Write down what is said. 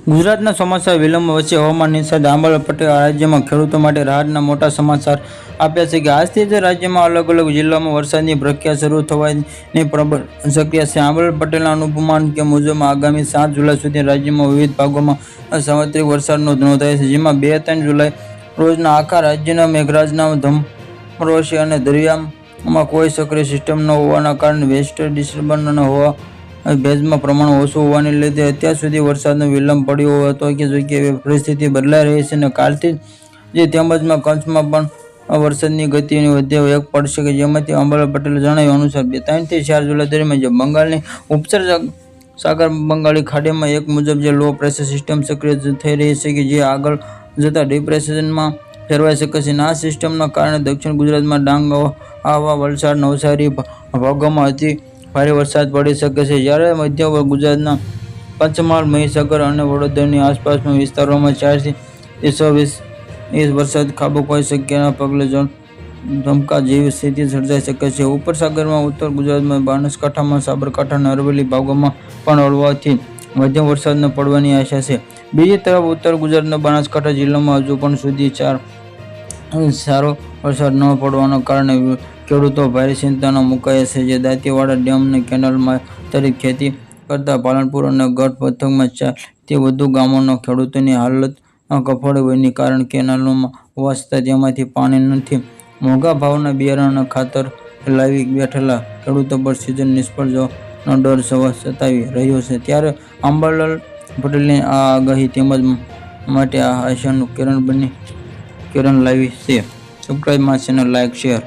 ગુજરાતના ચોમાસા વિલંબ વચ્ચે હવામાન નિષ્ણાત આંબલ પટેલે રાજ્યમાં ખેડૂતો માટે રાહતના મોટા સમાચાર આપ્યા છે કે આજથી જ રાજ્યમાં અલગ અલગ જિલ્લામાં વરસાદની પ્રક્રિયા શરૂ થવાની પ્રબળ શક્યતા છે. આંબલ પટેલના અનુમાન મુજબ આગામી 7 જુલાઈ સુધી રાજ્યમાં વિવિધ ભાગોમાં સાર્વત્રિક વરસાદ નોંધાય છે, જેમાં 2-3 જુલાઈ રોજના આખા રાજ્યના મેઘરાજાના ધમરોશે અને દરિયામાં કોઈ સક્રિય સિસ્ટમ ન હોવાના કારણે વેસ્ટર્ન ડિસ્ટર્બન્સ ન હોવા ભેજમાં પ્રમાણ ઓછું હોવાને લીધે અત્યાર સુધી વરસાદનો વિલંબ પડ્યો હતો કે એવી પરિસ્થિતિ બદલાઈ રહી છે અને કાલથી જ તેમજ કચ્છમાં પણ વરસાદની ગતિ વધુ વેગ પડશે કે જેમાંથી આંબલ પટેલે જણાવ્યા અનુસાર 3 થી 4 જુલાઈ દરમિયાન બંગાળની ઉપસાગર સાગર બંગાળી ખાડીમાં એક મુજબ જે લો પ્રેશર સિસ્ટમ સક્રિય થઈ રહી છે કે જે આગળ જતા ડિપ્રેશનમાં ફેરવાઈ શકે છે. આ સિસ્ટમના કારણે દક્ષિણ ગુજરાતમાં ડાંગ, આહવા, વલસાડ, નવસારી ભાગોમાં અતિ ભારે વરસાદ પડી શકે છે, જ્યારે મધ્ય ગુજરાતના પંચમહાલ, મહીસાગર અને વડોદરાની આસપાસના વિસ્તારોમાં 4 થી 6 ઇંચ વરસાદ ખાબકવાની શક્યતાના પગલે ધમકા જેવી સ્થિતિ સર્જાઈ શકે છે. ઉપસાગરમાં ઉત્તર ગુજરાતમાં બનાસકાંઠામાં સાબરકાંઠા અને અરવલ્લી ભાગોમાં પણ હળવાથી મધ્યમ વરસાદ પડવાની આશા છે. બીજી તરફ ઉત્તર ગુજરાતના બનાસકાંઠા જિલ્લામાં હજુ પણ સુધી સારો વરસાદ ન પડવાના કારણે ખેડૂતો ભારે ચિંતામાં મુકાયા છે. જે દાંતીવાડા ડેમ અને કેનાલમાં તરીકે ખેતી કરતા પાલનપુર અને ગઢ પંથકમાં 4 થી વધુ ગામોના ખેડૂતોની હાલત કફોડી હોવાને કારણે કેનાલોમાં હોવા છતાં તેમાંથી પાણી નથી. મોંઘા ભાવના બિયારણ અને ખાતર લાવી બેઠેલા ખેડૂતો પર સિઝન નિષ્ફળ જવાનો ડર સતાવી રહ્યો છે. ત્યારે આંબલ પટેલની આ આગાહી તેમજ માટે આ આશાનું કિરણ લાવી છે. Subscribe my channel, like, share.